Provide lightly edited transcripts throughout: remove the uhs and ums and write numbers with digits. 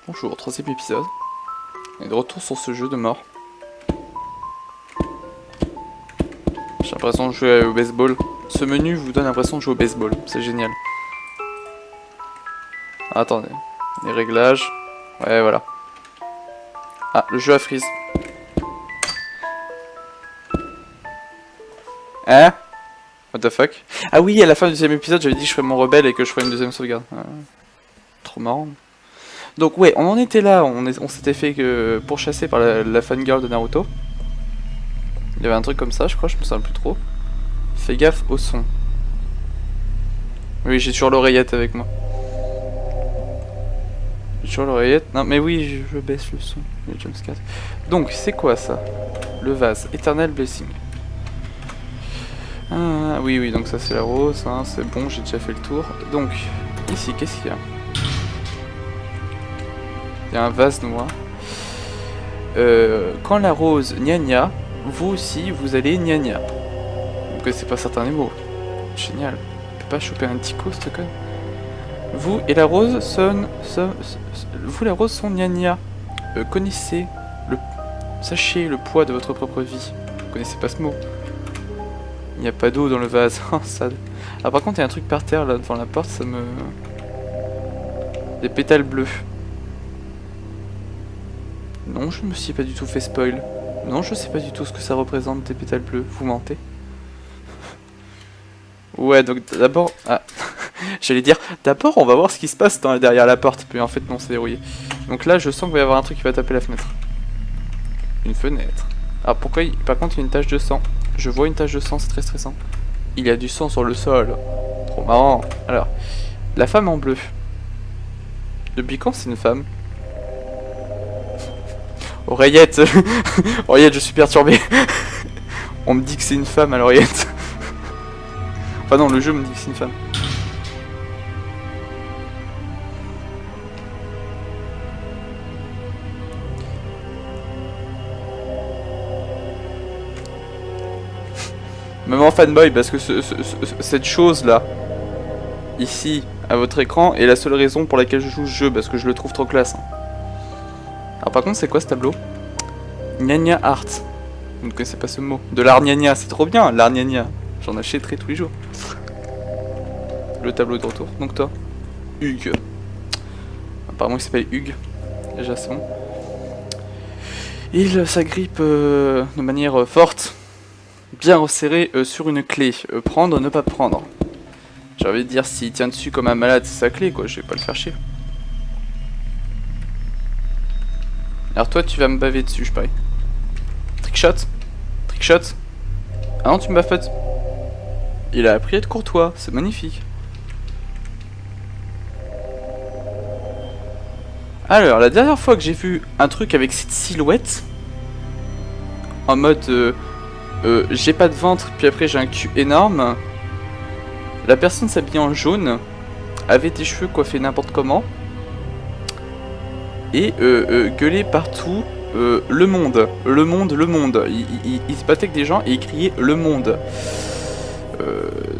Bonjour, troisième épisode. Et de retour sur ce jeu de mort. J'ai l'impression de jouer au baseball. Ce menu vous donne l'impression de jouer au baseball. C'est génial. Ah, attendez. Les réglages. Ouais, voilà. Ah, le jeu a freeze. Hein? What the fuck? Ah oui, à la fin du deuxième épisode, j'avais dit que je ferais mon rebelle et que je ferais une deuxième sauvegarde. Trop marrant. Donc ouais, on en était là, on s'était fait pourchasser par la fangirl de Naruto. Il y avait un truc comme ça, je crois, je me souviens plus trop. Fais gaffe au son. Oui, j'ai toujours l'oreillette avec moi. J'ai toujours l'oreillette. Non, mais oui, je baisse le son. Les jumpscares. Donc, c'est quoi ça? Le vase. Eternal Blessing. Ah, oui, oui, donc ça c'est la rose, hein, c'est bon, j'ai déjà fait le tour. Donc, ici, qu'est-ce qu'il y a? Il y a un vase noir. Quand la rose gna, vous aussi, vous allez gna. Donc c'est pas certains les mots. Génial. On peut pas choper un tico, ce con. Vous et la rose vous la rose sont gna. Connaissez sachez le poids de votre propre vie. Vous connaissez pas ce mot. Il n'y a pas d'eau dans le vase. Ça... Ah, par contre, il y a un truc par terre là devant la porte, ça me... Des pétales bleus. Non, je me suis pas du tout fait spoil. Non, je sais pas du tout ce que ça représente des pétales bleus. Vous mentez. Ouais, donc d'abord... Ah, j'allais dire, d'abord on va voir ce qui se passe derrière la porte. Puis en fait non, c'est verrouillé. Donc là, je sens qu'il va y avoir un truc qui va taper la fenêtre. Une fenêtre. Ah, pourquoi par contre il y a une tache de sang. Je vois une tache de sang, c'est très stressant. Il y a du sang sur le sol. Trop marrant. Alors, la femme en bleu. Depuis quand c'est une femme? Oreillette. Oreillette, je suis perturbé. On me dit que c'est une femme à l'oreillette. Enfin non, le jeu me dit que c'est une femme. Maman fanboy, parce que cette chose là, ici, à votre écran, est la seule raison pour laquelle je joue ce jeu, parce que je le trouve trop classe. Alors par contre, c'est quoi ce tableau? Gna Art. Vous ne connaissez pas ce mot. De l'art gna, c'est trop bien, l'art gna. J'en achèterai tous les jours. Le tableau de retour. Donc toi, Hugues. Apparemment il s'appelle Hugues. Déjà c'est bon. Il s'agrippe de manière forte. Bien resserré sur une clé. Prendre, ne pas prendre. J'ai envie de dire, s'il tient dessus comme un malade, c'est sa clé quoi, je vais pas le faire chier. Alors toi tu vas me baver dessus, je parie. Trickshot. Trickshot. Ah non, tu me baves pas. Il a appris à être courtois, c'est magnifique. Alors, la dernière fois que j'ai vu un truc avec cette silhouette, en mode j'ai pas de ventre, puis après j'ai un cul énorme, la personne s'habillait en jaune, avait des cheveux coiffés n'importe comment, et gueulait partout le monde, le monde, le monde. Il se battait avec des gens et il criait le monde.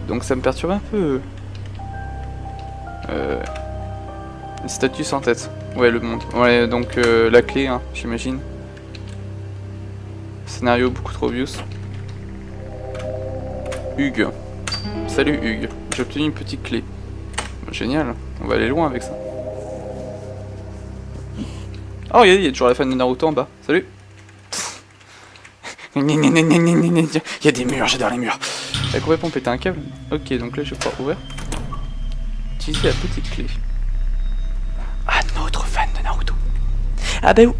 Donc ça me perturbe un peu. Statue sans tête. Ouais, le monde. Ouais, donc la clé, hein, j'imagine. Scénario beaucoup trop obvious. Hugues. Salut Hugues. J'ai obtenu une petite clé. Génial. On va aller loin avec ça. Oh, il y a toujours la fan de Naruto en bas. Salut. Il y a des murs, j'adore les murs. Elle a complètement pété un câble. Ok, donc là je vais pouvoir ouvrir. Utiliser la petite clé. Un autre fan de Naruto. Ah bah où?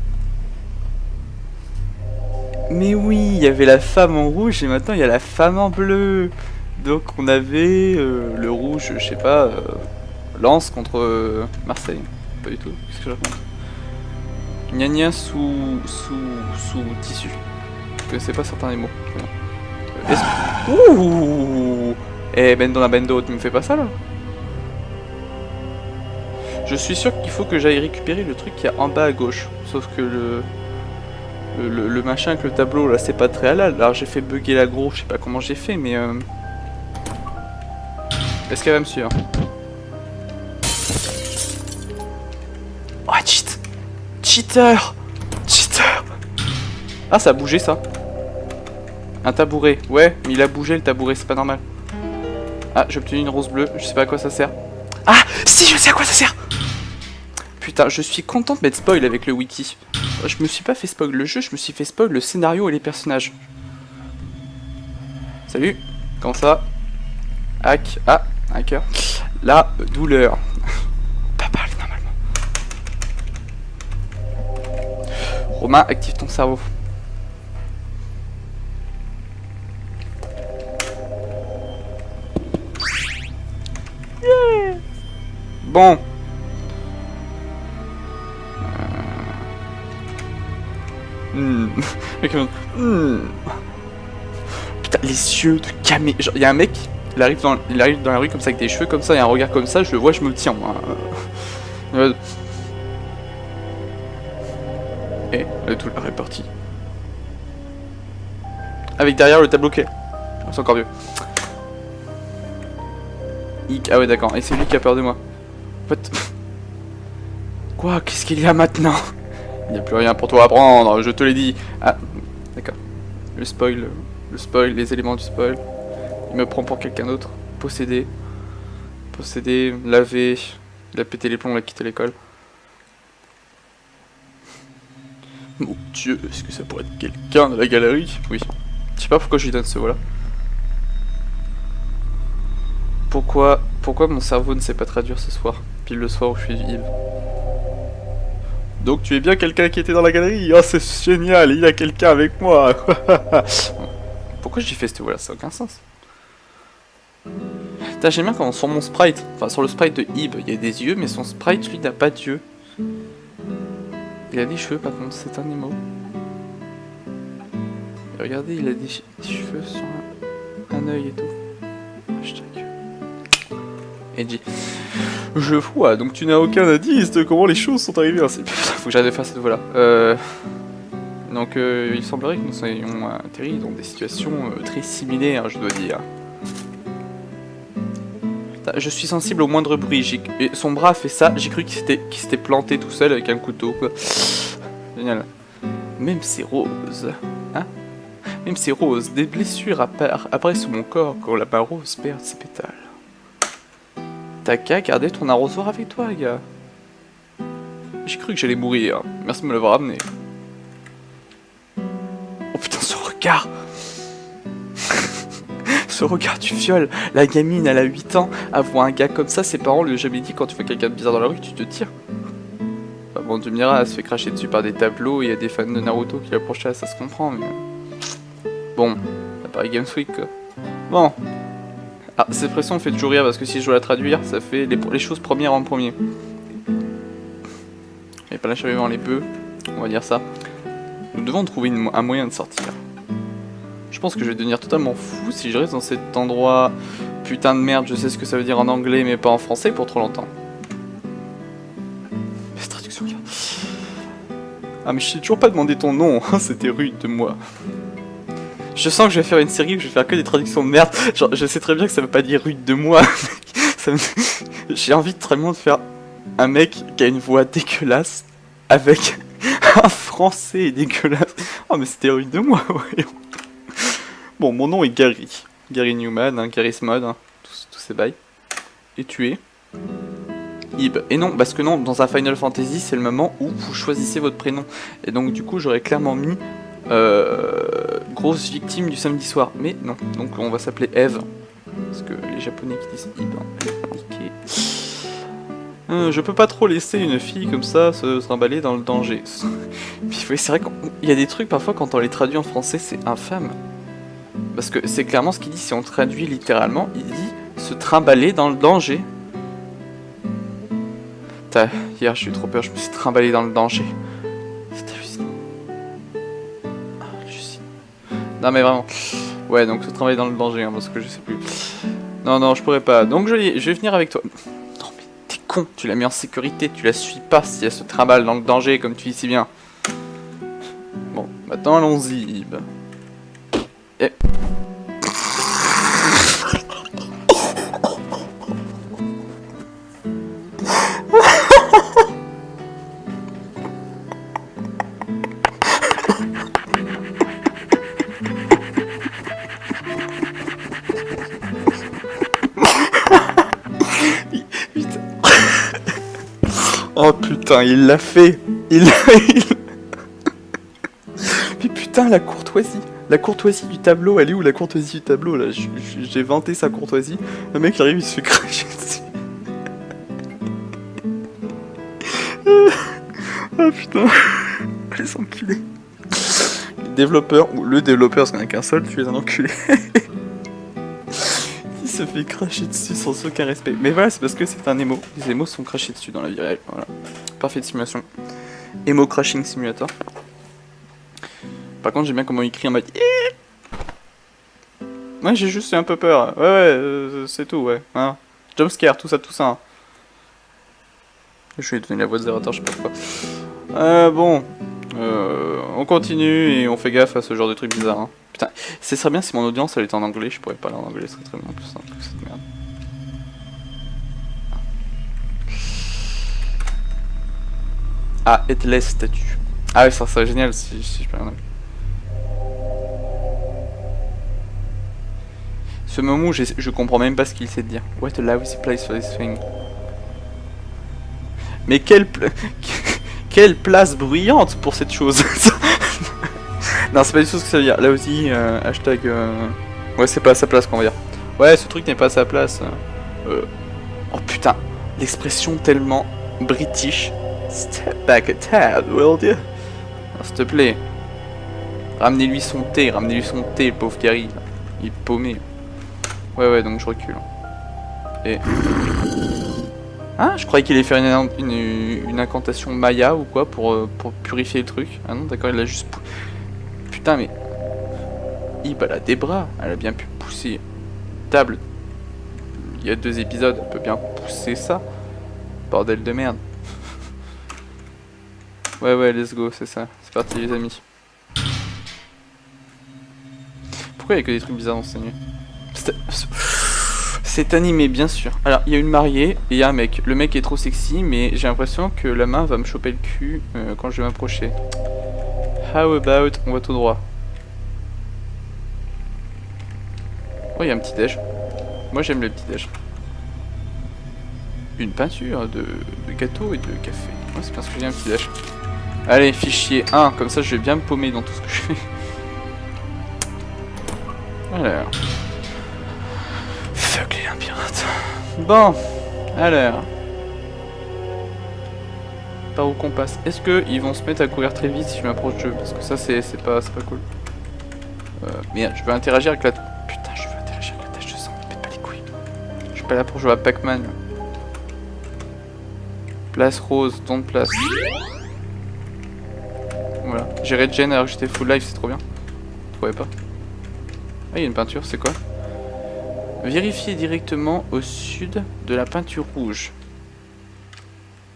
Mais oui, il y avait la femme en rouge et maintenant il y a la femme en bleu. Donc on avait le rouge, je sais pas, Lens contre Marseille. Pas du tout, qu'est-ce que je raconte? Gna sous tissu. Je connaissais pas certains des mots. Ouh. Eh Bendo, tu me fais pas ça là? Je suis sûr qu'il faut que j'aille récupérer le truc qu'il y a en bas à gauche. Sauf que le machin avec le tableau là c'est pas très halal. Alors j'ai fait bugger l'aggro, je sais pas comment j'ai fait mais est-ce qu'elle va me suivre? Oh cheat. Cheater! Cheater! Ah, ça a bougé ça. Un tabouret. Ouais, mais il a bougé le tabouret, c'est pas normal. Ah, j'ai obtenu une rose bleue, je sais pas à quoi ça sert. Ah, si, je sais à quoi ça sert! Putain, je suis content de mettre spoil avec le wiki. Je me suis pas fait spoil le jeu, je me suis fait spoil le scénario et les personnages. Salut, comment ça va? Hack, ah, hacker. La douleur. Pas parler normalement. Romain, active ton cerveau. Yeah. Bon. Putain, les yeux de camé. Genre, il y a un mec, il arrive dans la rue comme ça avec des cheveux comme ça et un regard comme ça, je le vois, je me tiens moi. Et la douleur est partie. Avec derrière le tableau clé. C'est encore mieux. Ah ouais d'accord, et c'est lui qui a peur de moi. What? Quoi? Qu'est-ce qu'il y a maintenant? Il n'y a plus rien pour toi à prendre, je te l'ai dit. Ah, d'accord. Le spoil, les éléments du spoil. Il me prend pour quelqu'un d'autre. Possédé. Possédé, lavé. Il a pété les plombs, il a quitté l'école. Mon Dieu, est-ce que ça pourrait être quelqu'un de la galerie? Oui. Je sais pas pourquoi je lui donne ce voilà. Pourquoi mon cerveau ne sait pas traduire ce soir? Pile le soir où je suis ivre. Donc tu es bien quelqu'un qui était dans la galerie? Oh c'est génial, il y a quelqu'un avec moi. Pourquoi j'ai fait ce voilà, ça n'a aucun sens. Putain, j'aime bien quand sur mon sprite, enfin sur le sprite de Ib, il y a des yeux, mais son sprite lui n'a pas d'yeux. Il a des cheveux par contre, c'est un émo. Et regardez, il a des cheveux sur un œil et tout. Hashtag. Edgy. Je vois, donc tu n'as aucun indice de comment les choses sont arrivées ainsi. Faut que j'arrête de faire cette voix là. Donc il semblerait que nous soyons atterris dans des situations très similaires, je dois dire. Je suis sensible au moindre bruit. Et son bras a fait ça, j'ai cru qu'il s'était planté tout seul avec un couteau. Quoi. Génial. Même c'est rose. Hein? Même c'est rose. Des blessures apparaissent sur mon corps quand la main rose perd ses pétales. T'as qu'à garder ton arrosoir avec toi, gars. J'ai cru que j'allais mourir. Merci de me l'avoir amené. Oh putain, ce regard. Ce regard du viol. La gamine, elle a 8 ans. Elle voit un gars comme ça, ses parents lui ont jamais dit quand tu vois quelqu'un de bizarre dans la rue, tu te tires. Enfin, bon, tu me diras, elle se fait cracher dessus par des tableaux. Il y a des fans de Naruto qui l'approchent, ça se comprend, mais... Bon, ça paraît Games Week, quoi. Bon. Ah, cette expression me fait toujours rire parce que si je dois la traduire, ça fait les choses premières en premier. Et pas la vivant les bœufs, on va dire ça. Nous devons trouver un moyen de sortir. Je pense que je vais devenir totalement fou si je reste dans cet endroit. Putain de merde, je sais ce que ça veut dire en anglais mais pas en français pour trop longtemps. Cette traduction, gars. Ah mais je t'ai toujours pas demandé ton nom, c'était rude de moi. Je sens que je vais faire une série où je vais faire que des traductions de merde. Genre, je sais très bien que ça veut pas dire rude de moi. J'ai envie vraiment de faire un mec qui a une voix dégueulasse avec un français dégueulasse. Oh, mais c'était rude de moi, voyons. Bon, mon nom est Gary. Gary Newman, hein, Gary's Mod, hein, tous ces bails. Et tu es Ib. Et non, parce que non, dans un Final Fantasy, c'est le moment où vous choisissez votre prénom. Et donc, du coup, j'aurais clairement mis. Grosse victime du samedi soir, mais non, donc on va s'appeler Eve, parce que les japonais qui disent Ib, je peux pas trop laisser une fille comme ça se trimballer dans le danger. Puis c'est vrai qu'il y a des trucs parfois quand on les traduit en français, c'est infâme, parce que c'est clairement ce qu'il dit, si on traduit littéralement, il dit se trimballer dans le danger. Hier j'ai eu trop peur, je me suis trimballé dans le danger. Non mais vraiment. Ouais donc se travailler dans le danger hein, parce que je sais plus. Non je pourrais pas. Donc je vais venir avec toi. Non mais t'es con, tu l'as mis en sécurité, tu la suis pas si elle se trimballe dans le danger comme tu dis si bien. Bon, maintenant allons-y. Et... Oh putain, il l'a fait. Il l'a... Mais putain, la courtoisie. La courtoisie du tableau, elle est où la courtoisie du tableau là? J'ai vanté sa courtoisie. Le mec arrive, il se fait cracher dessus. Ah putain. Les enculés. Les développeurs, ou le développeur, parce qu'il n'y en a qu'un seul, tu es un enculé. Il se fait cracher dessus sans aucun respect. Mais voilà, c'est parce que c'est un émo. Les émos sont crachés dessus dans la vie réelle. Voilà. Parfaite simulation. Emo Crashing Simulator. Par contre, j'aime bien comment il crie en mode. Ouais, j'ai juste un peu peur. Ouais, c'est tout, ouais. Hein. Jumpscare, tout ça, tout ça. Hein. Je vais donner la voix de Zerator, je sais pas pourquoi. Bon. On continue et on fait gaffe à ce genre de trucs bizarres. Hein. Putain, ce serait bien si mon audience elle était en anglais, je pourrais parler en anglais, ce serait très bien en plus, hein, cette merde. Ah, Headless Statue. Ah ouais, ça serait génial si je peux rien. Ce moment où je comprends même pas ce qu'il sait dire. What a lousy place for this thing. Mais quelle place bruyante pour cette chose. Non, c'est pas du tout ce que ça veut dire. Là aussi, hashtag... Ouais, c'est pas à sa place qu'on va dire. Ouais, ce truc n'est pas à sa place. Oh putain, l'expression tellement british. Step back a tad, will you? S'il te plaît. Ramenez-lui son thé, le pauvre Gary. Il est paumé. Ouais, donc je recule. Et... Ah, je croyais qu'il allait faire une incantation Maya ou quoi pour purifier le truc. Ah non, d'accord, il a juste... Putain, mais... Elle a des bras, elle a bien pu pousser table. Il y a 2 épisodes, elle peut bien pousser ça. Bordel de merde. Ouais, let's go, c'est ça. C'est parti les amis. Pourquoi il y a que des trucs bizarres dans ce anime? C'est animé, bien sûr. Alors, il y a une mariée et il y a un mec. Le mec est trop sexy, mais j'ai l'impression que la main va me choper le cul quand je vais m'approcher. How about... On va tout droit. Oh, il y a un petit déj. Moi, j'aime le petit déj. Une peinture de gâteau et de café. Ouais, c'est parce que j'ai un petit déj. Allez, fichier 1. Comme ça, je vais bien me paumer dans tout ce que je fais. Alors... Fuck les pirates. Bon, alors... Par où qu'on passe? Est-ce qu'ils vont se mettre à courir très vite si je m'approche d'eux? Parce que ça, c'est pas cool. Merde, je veux interagir avec la... Putain, je veux interagir avec la tâche de sang. Ne pète pas les couilles. Je suis pas là pour jouer à Pac-Man. Place rose, don de place. Voilà. J'ai regen alors que j'étais full life, c'est trop bien. Vous trouvez pas? Ah, il y a une peinture, c'est quoi? Vérifiez directement au sud de la peinture rouge.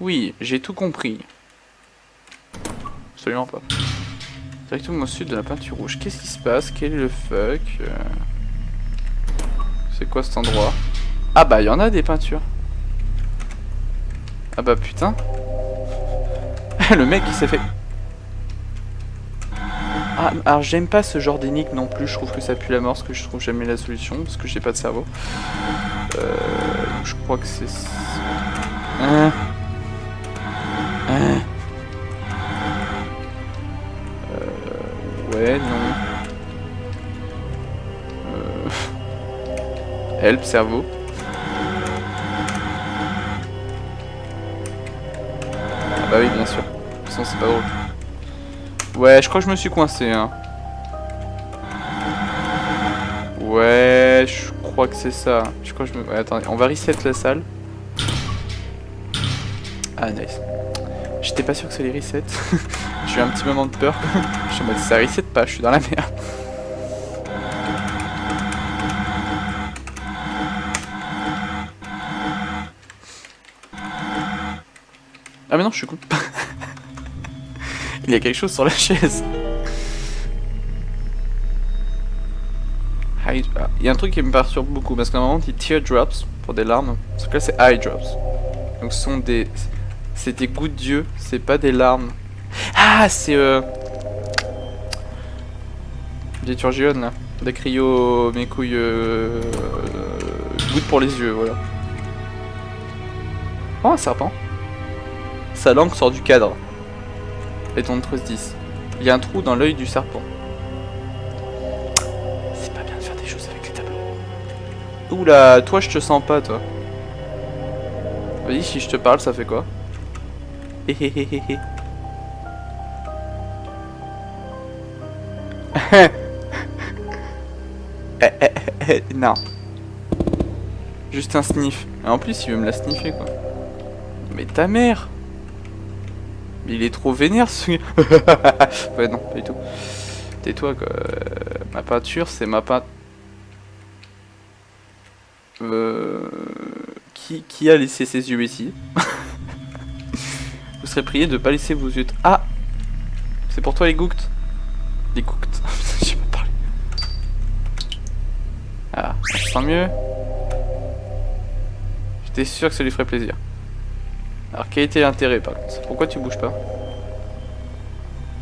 Oui, j'ai tout compris. Absolument pas. Directement au sud de la peinture rouge. Qu'est-ce qui se passe? Quel est le fuck? C'est quoi cet endroit? Ah bah, il y en a des peintures. Ah bah putain. Le mec il s'est fait... Ah, alors j'aime pas ce genre d'énigme non plus, je trouve que ça pue la mort, parce que je trouve jamais la solution, parce que j'ai pas de cerveau. Je crois que c'est... Ouais, non. Help, cerveau. Ah bah oui, bien sûr. De toute façon, c'est pas drôle. Ouais, je crois que je me suis coincé, hein. Ouais, je crois que c'est ça. Je crois que je me... Ouais, attendez, on va reset la salle. Ah, nice. J'étais pas sûr que ça allait reset. J'ai eu un petit moment de peur. Je suis en mode, ça reset pas, je suis dans la merde. Ah mais non, je suis con. Il y a quelque chose sur la chaise. Il y a un truc qui me perturbe beaucoup parce qu'à un moment il dit teardrops pour des larmes. Sauf que là c'est eye drops. Donc ce sont des... C'est des gouttes d'yeux, c'est pas des larmes. Ah c'est des turgiones là. Des cryo... mes couilles... gouttes pour les yeux, voilà. Oh un serpent. sa langue sort du cadre. Et ton 10. Il y a un trou dans l'œil du serpent. C'est pas bien de faire des choses avec les tableaux. Oula, toi je te sens pas, toi. Vas-y, si je te parle, ça fait quoi? Héhéhéhé. Non. Juste un sniff. Et en plus, il veut me la sniffer, quoi. Mais ta mère! Mais il est trop vénère, ce... Ouais, non, pas du tout. Tais-toi, quoi. Ma peinture, c'est ma peinture... Qui a laissé ses yeux ici? Vous serez prié de pas laisser vos yeux... Ah! C'est pour toi, les gouttes. Les gouttes. J'ai pas parlé. Ah, on se sent mieux. J'étais sûr que ça lui ferait plaisir. Alors, quel était l'intérêt, par contre? Pourquoi tu bouges pas?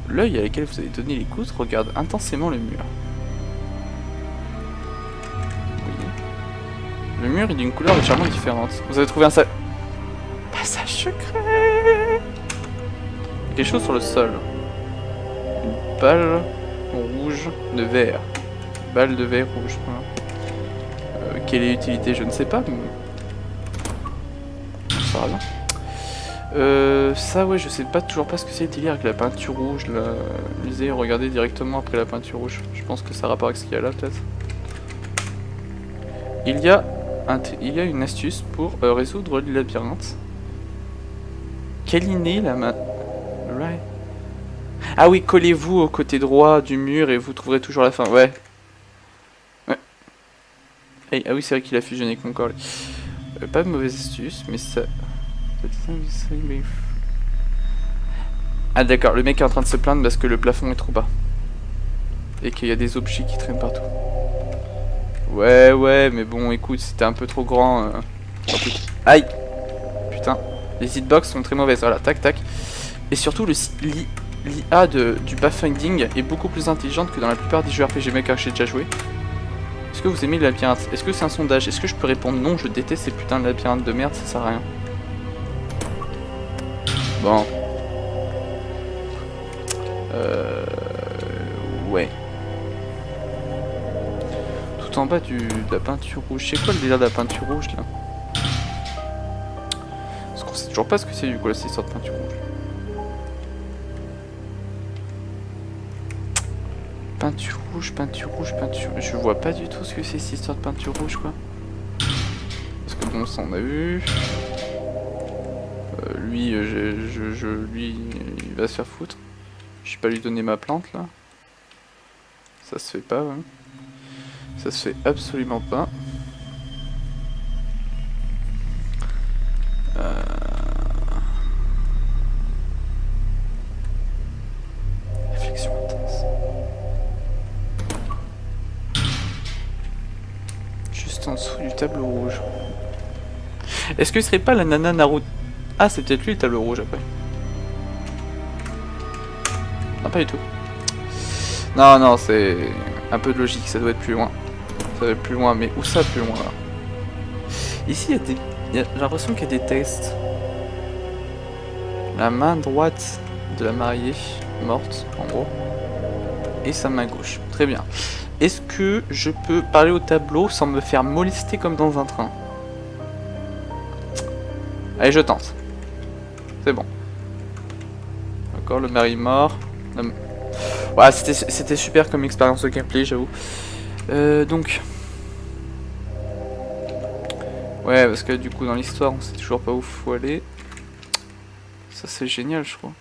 L'œil à lequel vous avez donné les gouttes regarde intensément le mur. Oui. Le mur est d'une couleur légèrement différente. Vous avez trouvé un passage secret. Quelque chose sur le sol. Une balle rouge de verre. Balle de verre rouge. Voilà. Quelle est l'utilité? Je ne sais pas. Mais... ça va bien. Ça ouais, je sais pas toujours pas ce que c'est le délire avec la peinture rouge là. Lisez, regardez directement après la peinture rouge. Je pense que ça a rapport avec ce qu'il y a là peut-être. Il y a une astuce pour résoudre le labyrinthe. Câlinez la main. Right. Ah oui, collez-vous au côté droit du mur et vous trouverez toujours la fin. Ouais. Ouais. Hey, ah oui, c'est vrai qu'il a fusionné avec mon corps. Pas de mauvaise astuce, mais ça... Ah d'accord, le mec est en train de se plaindre parce que le plafond est trop bas. Et qu'il y a des objets qui traînent partout. Ouais, mais bon, écoute, c'était un peu trop grand. Aïe! Putain, les hitbox sont très mauvaises. Voilà, tac, tac. Et surtout, l'IA du pathfinding est beaucoup plus intelligente que dans la plupart des jeux RPG Maker que j'ai déjà joué. Est-ce que vous aimez le labyrinthe? Est-ce que c'est un sondage? Est-ce que je peux répondre non, je déteste ces putains de labyrinthes de merde, ça sert à rien. Bon. Ouais. Tout en bas de la peinture rouge. C'est quoi le délire de la peinture rouge là? Parce qu'on sait toujours pas ce que c'est du coup là, ces sortes de peinture rouge. Peinture rouge, peinture rouge, peinture... Je vois pas du tout ce que c'est cette histoire de peinture rouge quoi. Parce que bon, ça on a vu. Lui, lui, il va se faire foutre. Je vais pas lui donner ma plante là. Ça se fait pas, ouais. Ça se fait absolument pas. Réflexion intense. Juste en dessous du tableau rouge. Est-ce que ce serait pas la nana Naruto? Ah, c'est peut-être lui le tableau rouge après. Non, pas du tout. Non, non, c'est un peu de logique, ça doit être plus loin. Ça doit être plus loin, mais où ça plus loin là? Ici, il y a des... j'ai l'impression qu'il y a des textes. La main droite de la mariée, morte, en gros. Et sa main gauche. Très bien. Est-ce que je peux parler au tableau sans me faire molester comme dans un train? Allez, je tente. C'est bon. D'accord, le mari mort. Ouais, c'était super comme expérience de gameplay, j'avoue. Donc... ouais, parce que du coup, dans l'histoire, on sait toujours pas où faut aller. Ça, c'est génial, je crois.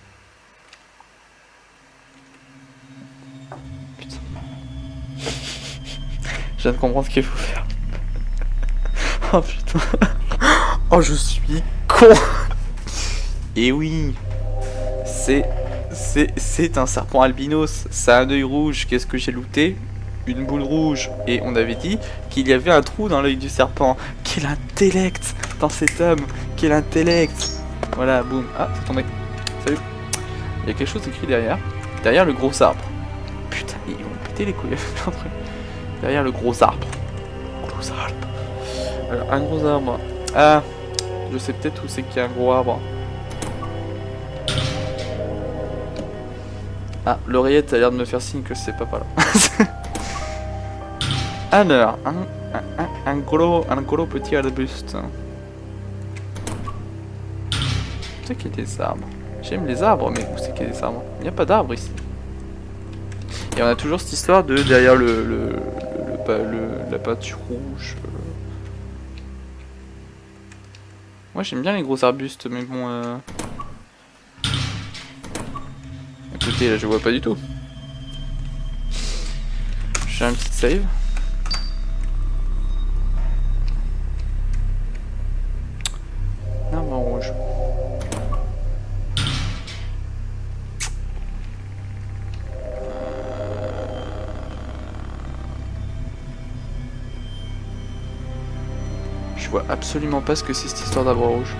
Putain. Je viens de comprendre ce qu'il faut faire. Oh putain. Oh, je suis con. Et oui. C'est un serpent albinos. Ça a un œil rouge. Qu'est-ce que j'ai looté? Une boule rouge. Et on avait dit qu'il y avait un trou dans l'œil du serpent. Quel intellect dans cet homme. Quel intellect. Voilà, boum. Ah, c'est tombé. Salut. Il y a quelque chose écrit derrière. Derrière le gros arbre. Putain, ils vont péter les couilles avec plein de trucs. Derrière le gros arbre. Gros arbre. Alors, un gros arbre. Ah, je sais peut-être où c'est qu'il y a un gros arbre. Ah, l'oreillette a l'air de me faire signe que c'est pas par là. Alors, un gros petit arbuste. Où c'est qu'il y a des arbres? J'aime les arbres, mais où c'est qu'il y a des arbres? Il n'y a pas d'arbres ici. Et on a toujours cette histoire de derrière la peinture rouge. Moi j'aime bien les gros arbustes, mais bon. À côté là, je vois pas du tout. J'ai un petit save. Arbre rouge. Je vois absolument pas ce que c'est cette histoire d'arbre rouge.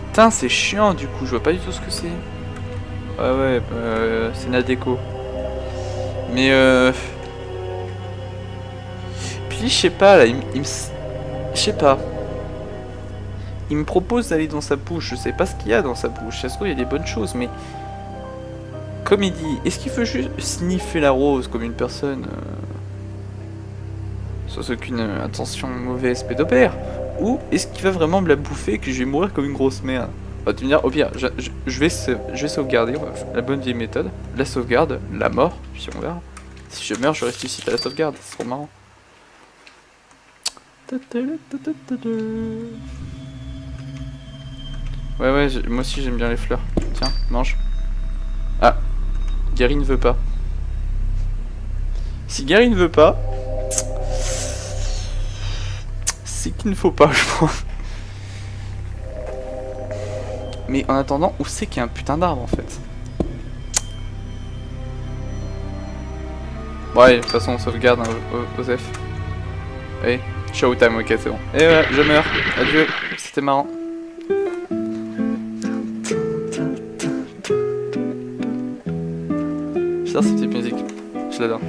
Putain, c'est chiant du coup, je vois pas du tout ce que c'est. Ouais, c'est la déco. Mais puis je sais pas là, je sais pas. Il me propose d'aller dans sa bouche, je sais pas ce qu'il y a dans sa bouche. Ça se trouve il y a des bonnes choses, mais comme il dit, est-ce qu'il veut juste sniffer la rose comme une personne sans aucune intention mauvaise pédopère? Ou est-ce qu'il va vraiment me la bouffer et que je vais mourir comme une grosse merde? On va te dire, au pire, je vais sauvegarder, on va faire la bonne vieille méthode. La sauvegarde, la mort, puis on verra. Si je meurs, je ressuscite à la sauvegarde, c'est trop marrant. Ouais, moi aussi j'aime bien les fleurs. Tiens, mange. Ah, Gary ne veut pas. Si Gary ne veut pas, c'est qu'il ne faut pas, je pense. Mais en attendant, où c'est qu'il y a un putain d'arbre en fait? Ouais, de toute façon on sauvegarde hein, Osef. Allez, showtime, ok c'est bon. Et voilà, je meurs. Adieu, c'était marrant. J'adore cette petite musique, je l'adore.